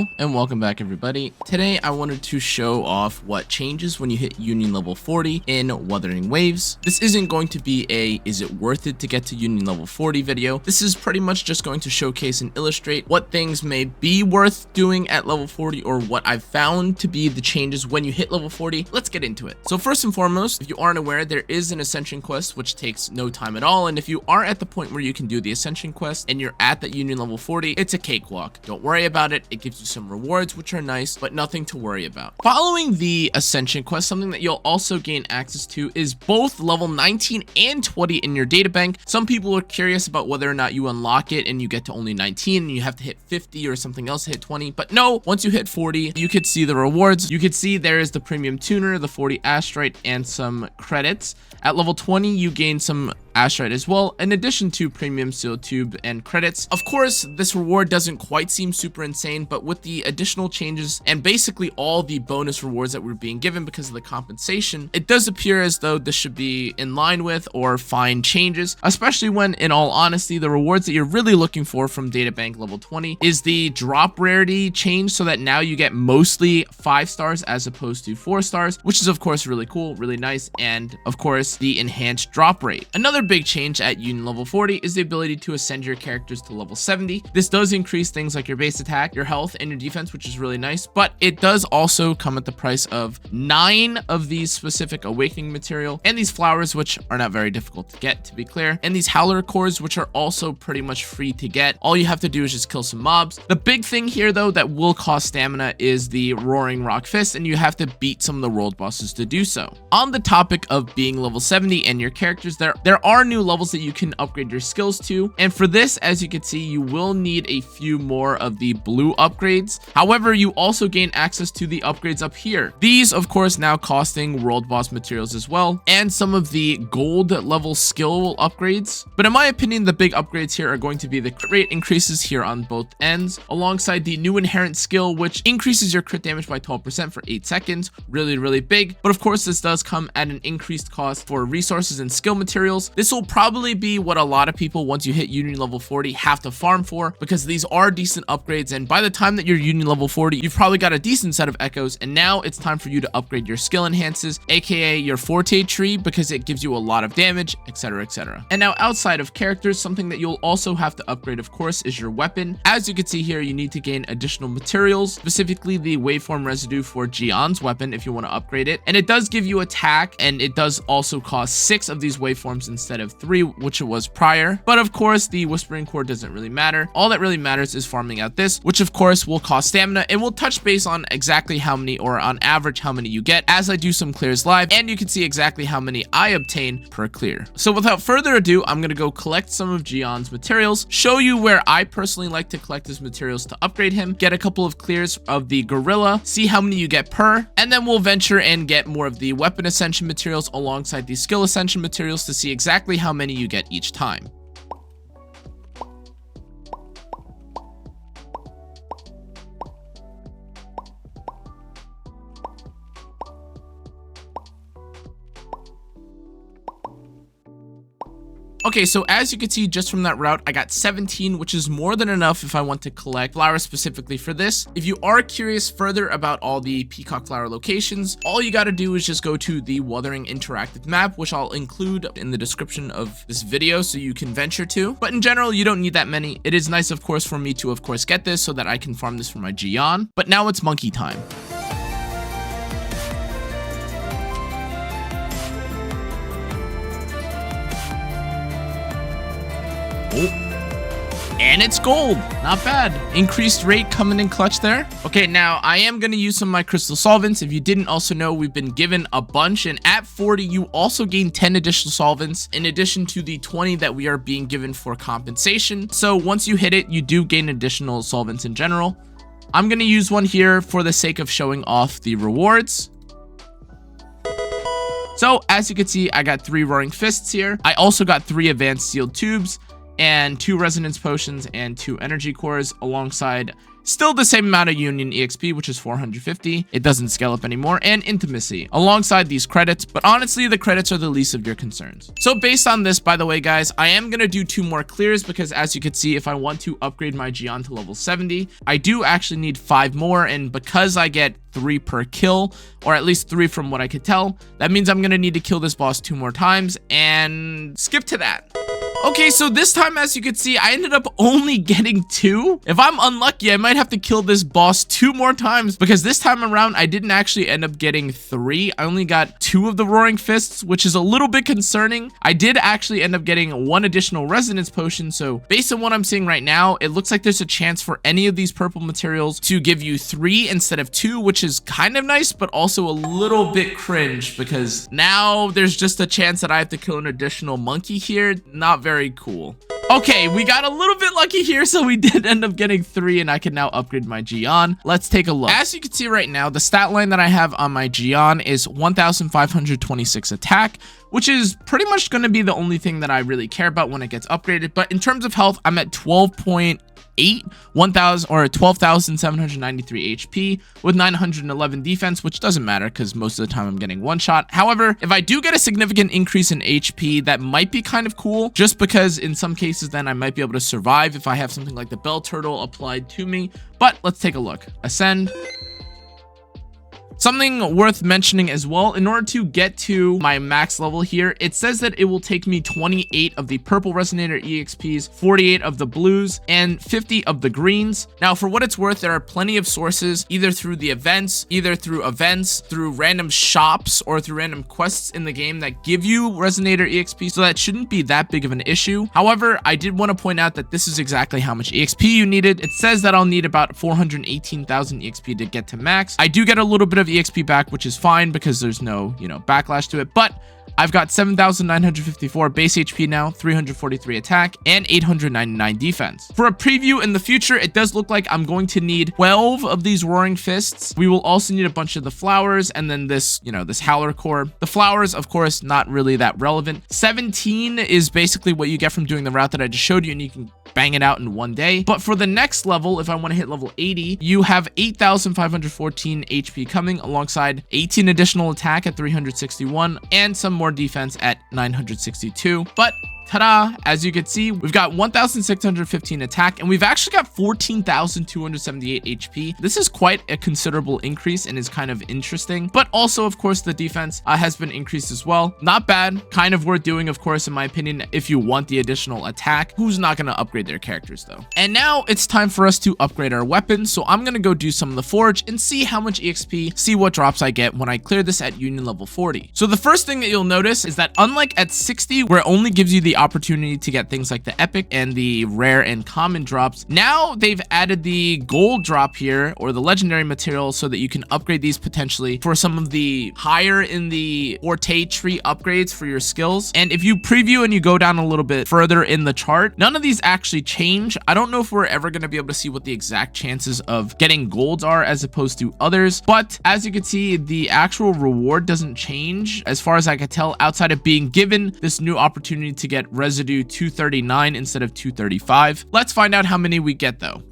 Hello and welcome back everybody. Today I wanted to show off what changes when you hit Union level 40 in WutheringWaves. This isn't going to be a is it worth it to get to Union level 40 video. This is pretty much just going to showcase and illustrate what things may be worth doing at level 40 or what I've found to be the changes when you hit level 40. Let's get into it. So first and foremost, if you aren't aware, there is an Ascension quest which takes no time at all, and if you are at the point where you can do the Ascension quest and you're at that Union level 40, it's a cakewalk. Don't worry about it. It gives you some rewards which are nice, but nothing to worry about. Following the Ascension quest, something that you'll also gain access to is both level 19 and 20 in your databank. Some people are curious about whether or not you unlock it and you get to only 19 and you have to hit 50 or something else to hit 20, but no, once you hit 40 you could see the rewards. You could see there is the premium tuner, the 40 astrite, and some credits. At level 20 you gain some astrite as well, in addition to premium sealed tube and credits. Of course, this reward doesn't quite seem super insane, but with the additional changes and basically all the bonus rewards that we're being given because of the compensation, it does appear as though this should be in line with or fine changes, especially when, in all honesty, the rewards that you're really looking for from databank level 20 is the drop rarity change, so that now you get mostly 5 stars as opposed to 4 stars, which is of course really cool, really nice, and of course the enhanced drop rate. Another big change at Union level 40 is the ability to ascend your characters to level 70. This does increase things like your base attack, your health, and your defense, which is really nice, but it does also come at the price of 9 of these specific awakening material and these flowers, which are not very difficult to get, to be clear, and these howler cores, which are also pretty much free to get. All you have to do is just kill some mobs. The big thing here though that will cost stamina is the roaring rock fist, and you have to beat some of the world bosses to do so. On the topic of being level 70 and your characters, there are new levels that you can upgrade your skills to, and for this, as you can see, you will need a few more of the blue upgrades. However, you also gain access to the upgrades up here. These of course now costing world boss materials as well, and some of the gold level skill upgrades, but in my opinion the big upgrades here are going to be the crit rate increases here on both ends, alongside the new inherent skill which increases your crit damage by 12% for 8 seconds. Really big, but of course this does come at an increased cost for resources and skill materials. This will probably be what a lot of people, once you hit Union level 40, have to farm for, because these are decent upgrades, and by the time that you're Union level 40 you've probably got a decent set of echoes, and now it's time for you to upgrade your skill enhances, aka your forte tree, because it gives you a lot of damage, etc. And now outside of characters, something that you'll also have to upgrade of course is your weapon. As you can see here, you need to gain additional materials, specifically the waveform residue for Gion's weapon if you want to upgrade it, and it does give you attack, and it does also cost 6 of these waveforms instead of 3, which it was prior. But of course the whispering core doesn't really matter. All that really matters is farming out this, which of course will cost stamina, and we'll touch base on exactly how many, or on average how many you get, as I do some clears live, and you can see exactly how many I obtain per clear. So without further ado, I'm gonna go collect some of Gion's materials, show you where I personally like to collect his materials to upgrade him, get a couple of clears of the gorilla, see how many you get per, and then we'll venture and get more of the weapon ascension materials alongside the skill ascension materials to see exactly how many you get each time. Okay, so as you can see just from that route, I got 17, which is more than enough if I want to collect flowers specifically for this. If you are curious further about all the peacock flower locations, all you got to do is just go to the Wuthering interactive map, which I'll include in the description of this video so you can venture to. But in general, you don't need that many. It is nice, of course, for me to, of course, get this so that I can farm this for my Gion. But now it's monkey time. Oh, and it's gold. Not bad. Increased rate coming in clutch there. Okay, now I am going to use some of my crystal solvents. If you didn't also know, we've been given a bunch, and at 40 you also gain 10 additional solvents in addition to the 20 that we are being given for compensation. So once you hit it, you do gain additional solvents in general. I'm going to use one here for the sake of showing off the rewards. So as you can see, I got 3 roaring fists here. I also got 3 advanced sealed tubes and 2 resonance potions and 2 energy cores, alongside Still the same amount of Union EXP, which is 450. It doesn't scale up anymore. And Intimacy alongside these credits, but honestly, the credits are the least of your concerns. So based on this, by the way, guys, I am going to do 2 more clears because as you can see, if I want to upgrade my Gian to level 70, I do actually need 5 more. And because I get 3 per kill, or at least 3 from what I could tell, that means I'm going to need to kill this boss 2 more times and skip to that. Okay, so this time, as you can see, I ended up only getting 2. If I'm unlucky, I might have to kill this boss 2 more times because this time around, I didn't actually end up getting 3. I only got 2 of the Roaring Fists, which is a little bit concerning. I did actually end up getting 1 additional Resonance Potion, so based on what I'm seeing right now, it looks like there's a chance for any of these purple materials to give you 3 instead of 2, which is kind of nice, but also a little bit cringe because now there's just a chance that I have to kill an additional monkey here. Not very cool. Okay, we got a little bit lucky here, so we did end up getting 3, and I can now upgrade my Gian. Let's take a look. As you can see right now, the stat line that I have on my Gian is 1,526 attack, which is pretty much going to be the only thing that I really care about when it gets upgraded. But in terms of health, I'm at 12,793 HP with 911 defense, which doesn't matter because most of the time I'm getting 1 shot. However, if I do get a significant increase in HP, that might be kind of cool, just because in some cases then I might be able to survive if I have something like the Bell Turtle applied to me. But let's take a look. Ascend. Something worth mentioning as well, in order to get to my max level here, it says that it will take me 28 of the purple resonator EXPs, 48 of the blues, and 50 of the greens. Now, for what it's worth, there are plenty of sources, either through events, through random shops, or through random quests in the game that give you resonator EXP, so that shouldn't be that big of an issue. However, I did want to point out that this is exactly how much EXP you needed. It says that I'll need about 418,000 EXP to get to max. I do get a little bit of EXP back, which is fine because there's no, backlash to it, but I've got 7,954 base HP now, 343 attack, and 899 defense. For a preview in the future, it does look like I'm going to need 12 of these Roaring Fists. We will also need a bunch of the flowers, and then this, this Howler Core. The flowers, of course, not really that relevant. 17 is basically what you get from doing the route that I just showed you, and you can bang it out in 1 day. But for the next level, if I want to hit level 80, you have 8,514 HP coming alongside 18 additional attack at 361 and some more defense at 962. But ta-da! As you can see, we've got 1,615 attack, and we've actually got 14,278 HP. This is quite a considerable increase and is kind of interesting. But also, of course, the defense has been increased as well. Not bad. Kind of worth doing, of course, in my opinion, if you want the additional attack. Who's not going to upgrade their characters, though? And now it's time for us to upgrade our weapons. So I'm going to go do some of the Forge and see how much EXP, see what drops I get when I clear this at Union level 40. So the first thing that you'll notice is that unlike at 60, where it only gives you the opportunity to get things like the epic and the rare and common drops, now they've added the gold drop here, or the legendary material, so that you can upgrade these potentially for some of the higher in the Forte tree upgrades for your skills. And if you preview and you go down a little bit further in the chart, none of these actually change. I don't know if we're ever going to be able to see what the exact chances of getting golds are as opposed to others, but as you can see, the actual reward doesn't change as far as I can tell, outside of being given this new opportunity to get residue 239 instead of 235. Let's find out how many we get though.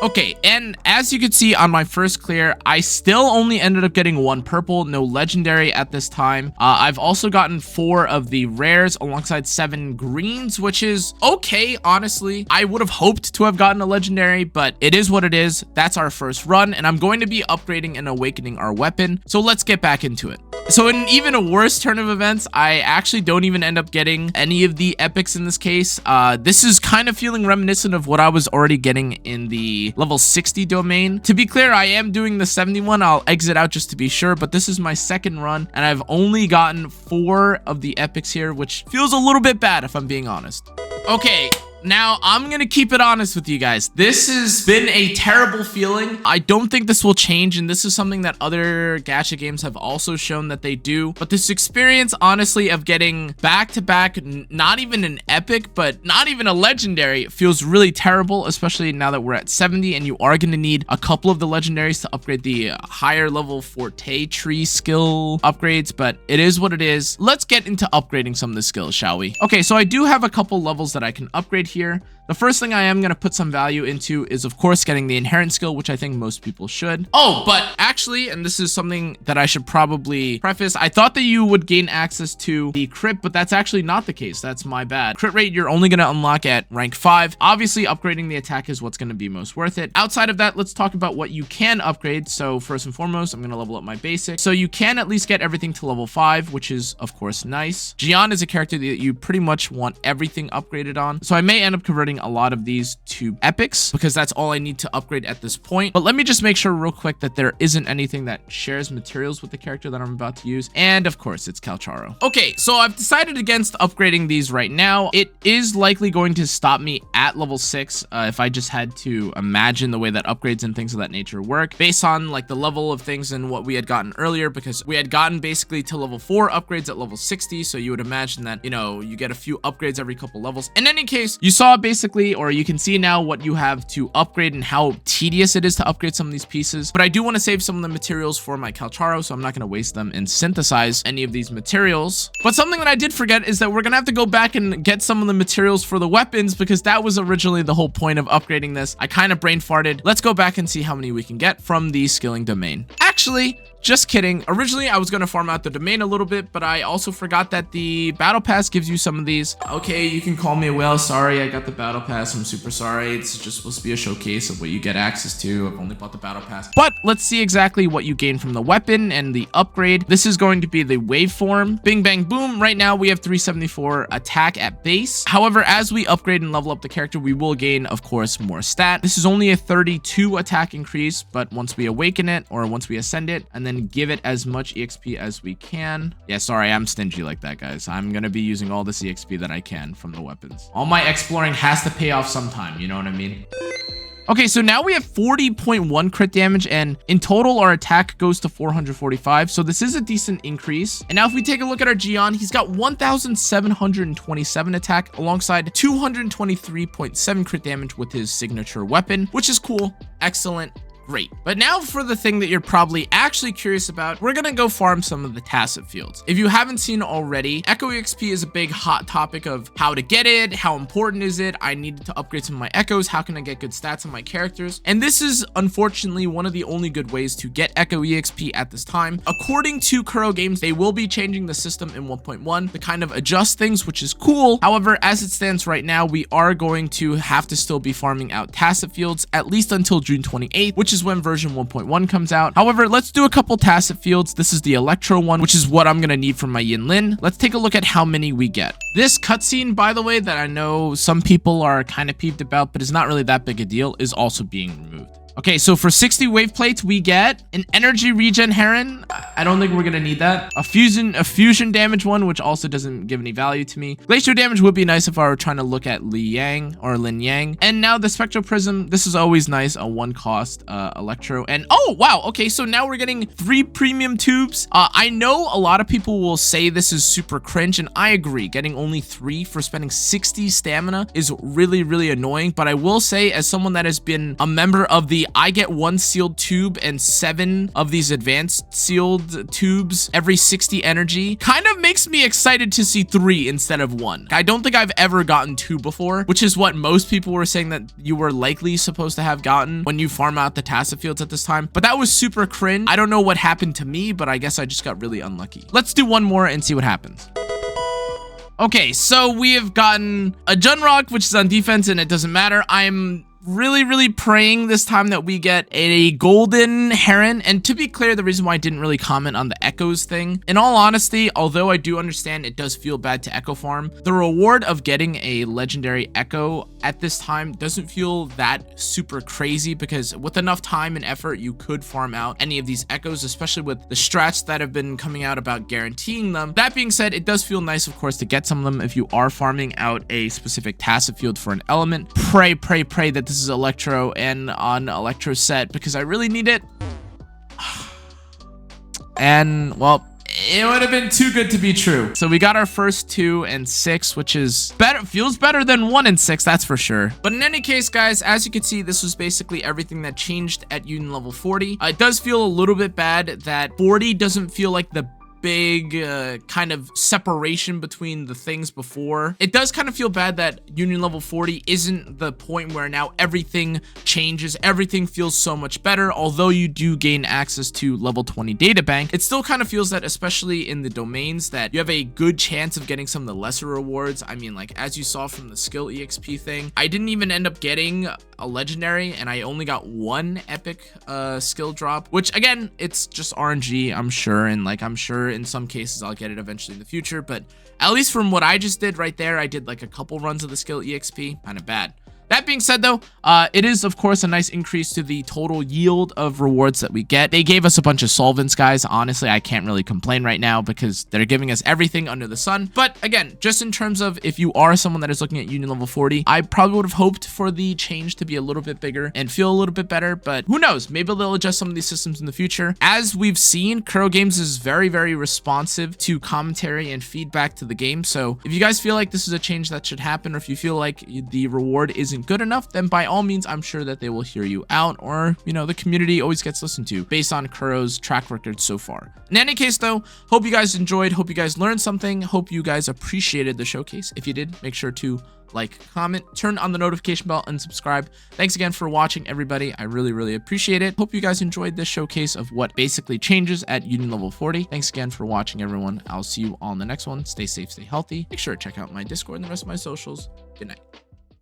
Okay, and as you can see on my first clear, I still only ended up getting 1 purple, no legendary at this time. I've also gotten 4 of the rares alongside 7 greens, which is okay, honestly. I would have hoped to have gotten a legendary, but it is what it is. That's our first run, and I'm going to be upgrading and awakening our weapon, so let's get back into it. So in even a worse turn of events, I actually don't even end up getting any of the epics in this case. This is kind of feeling reminiscent of what I was already getting in the level 60 domain. To be clear, I am doing the 71. I'll exit out just to be sure, but this is my second run, and I've only gotten 4 of the epics here, which feels a little bit bad if I'm being honest. Okay. Now, I'm going to keep it honest with you guys. This has been a terrible feeling. I don't think this will change, and this is something that other gacha games have also shown that they do. But this experience, honestly, of getting back-to-back, not even an epic, but not even a legendary, feels really terrible, especially now that we're at 70, and you are going to need a couple of the legendaries to upgrade the higher level Forte tree skill upgrades, but it is what it is. Let's get into upgrading some of the skills, shall we? Okay, so I do have a couple levels that I can upgrade here. The first thing I am going to put some value into is, of course, getting the inherent skill, which I think most people should. Oh, but actually, and this is something that I should probably preface, I thought that you would gain access to the crit, but that's actually not the case. That's my bad. Crit rate, you're only going to unlock at rank 5. Obviously, upgrading the attack is what's going to be most worth it. Outside of that, let's talk about what you can upgrade. So first and foremost, I'm going to level up my basic. So you can at least get everything to level 5, which is, of course, nice. Jian is a character that you pretty much want everything upgraded on. So I may end up converting a lot of these to epics because that's all I need to upgrade at this point. But let me just make sure real quick that there isn't anything that shares materials with the character that I'm about to use. And of course, it's Calcharo. Okay, so I've decided against upgrading these right now. It is likely going to stop me at level 6 if I just had to imagine the way that upgrades and things of that nature work based on like the level of things and what we had gotten earlier, because we had gotten basically to level 4 upgrades at level 60. So you would imagine that, you know, you get a few upgrades every couple levels. In any case, you saw basically, or you can see now what you have to upgrade and how tedious it is to upgrade some of these pieces. But I do want to save some of the materials for my Calcharo, so I'm not going to waste them and synthesize any of these materials. But something that I did forget is that we're going to have to go back and get some of the materials for the weapons, because that was originally the whole point of upgrading this. I kind of brain farted. Let's go back and see how many we can get from the skilling domain. Actually, just kidding. Originally, I was going to farm out the domain a little bit, but I also forgot that the battle pass gives you some of these. Okay, you can call me a whale. Sorry, I got the battle pass. I'm super sorry. It's just supposed to be a showcase of what you get access to. I've only bought the battle pass. But let's see exactly what you gain from the weapon and the upgrade. This is going to be the waveform. Bing, bang, boom. Right now, we have 374 attack at base. However, as we upgrade and level up the character, we will gain, of course, more stat. This is only a 32 attack increase, but once we awaken it, or once we ascend it, and then give it as much EXP as we can. Yeah, sorry, I'm stingy like that, guys. I'm gonna be using all this EXP that I can from the weapons. All my exploring has to pay off sometime, you know what I mean? Okay, so now we have 40.1 crit damage, and in total, our attack goes to 445. So this is a decent increase. And now if we take a look at our Jian, he's got 1,727 attack alongside 223.7 crit damage with his signature weapon, which is cool. Excellent. Great. But now for the thing that you're probably actually curious about, we're gonna go farm some of the Tacet Fields. If you haven't seen already, Echo EXP is a big hot topic of how to get it, how important is it, I needed to upgrade some of my Echoes, how can I get good stats on my characters, and this is unfortunately one of the only good ways to get Echo EXP at this time. According to Kuro Games, they will be changing the system in 1.1 to kind of adjust things, which is cool. However, as it stands right now, we are going to have to still be farming out Tacet Fields at least until June 28th, which is when version 1.1 comes out. However, let's do a couple Tacet Fields. This is the Electro one, which is what I'm going to need from my Yin Lin. Let's take a look at how many we get. This cutscene, by the way, that I know some people are kind of peeved about, but is not really that big a deal, is also being removed. Okay, so for 60 wave plates, we get an energy regen heron. I don't think we're gonna need that. A fusion damage one, which also doesn't give any value to me. Glacier damage would be nice if I were trying to look at Li Yang or Lin Yang. And now the Spectral Prism. This is always nice. A one cost Electro. And oh wow, okay, so now we're getting 3 premium tubes. I know a lot of people will say this is super cringe, and I agree. Getting only 3 for spending 60 stamina is really, really annoying. But I will say, as someone that has been a member of the I get 1 sealed tube and 7 of these advanced sealed tubes every 60 energy, kind of makes me excited to see 3 instead of 1. I don't think I've ever gotten 2 before, which is what most people were saying that you were likely supposed to have gotten when you farm out the Tacet Fields at this time. But that was super cringe. I don't know what happened to me, but I guess I just got really unlucky. Let's do one more and see what happens. Okay, so we have gotten a Junrock, which is on defense, and it doesn't matter. I'm really praying this time that we get a golden heron. And to be clear, the reason why I didn't really comment on the echoes thing, in all honesty, although I do understand it does feel bad to echo farm, the reward of getting a legendary echo at this time doesn't feel that super crazy, because with enough time and effort, you could farm out any of these echoes, especially with the strats that have been coming out about guaranteeing them. That being said, it does feel nice, of course, to get some of them if you are farming out a specific Tacet Field for an element. Pray that this is Electro and on Electro set, because I really need it. And well, it would have been too good to be true. So we got our first 2 and 6, which is better, feels better than 1 and 6, that's for sure. But in any case, guys, as you can see, this was basically everything that changed at Union level 40. It does feel a little bit bad that 40 doesn't feel like the big kind of separation between the things before. It does kind of feel bad that Union level 40 isn't the point where now everything changes, everything feels so much better. Although you do gain access to level 20 data bank, it still kind of feels that, especially in the domains, that you have a good chance of getting some of the lesser rewards. I mean, like, as you saw from the skill exp thing, I didn't even end up getting a legendary, and I only got one epic skill drop, which again, it's just RNG, I'm sure, and like, I'm sure in some cases I'll get it eventually in the future, but at least from what I just did right there, I did like a couple runs of the skill exp. Kind of bad. That being said, though, it is, of course, a nice increase to the total yield of rewards that we get. They gave us a bunch of solvents, guys. Honestly, I can't really complain right now because they're giving us everything under the sun. But again, just in terms of if you are someone that is looking at Union level 40, I probably would have hoped for the change to be a little bit bigger and feel a little bit better. But who knows? Maybe they'll adjust some of these systems in the future. As we've seen, Kuro Games is very, very responsive to commentary and feedback to the game. So if you guys feel like this is a change that should happen, or if you feel like the reward isn't good enough, then by all means, I'm sure that they will hear you out, or, you know, the community always gets listened to based on Kuro's track record so far. In any case, though, hope you guys enjoyed, hope you guys learned something, hope you guys appreciated the showcase. If you did, make sure to like, comment, turn on the notification bell, and subscribe. Thanks again for watching, everybody. I really, really appreciate it. Hope you guys enjoyed this showcase of what basically changes at Union level 40. Thanks again for watching, everyone. I'll see you on the next one. Stay safe, stay healthy. Make sure to check out my Discord and the rest of my socials. Good night.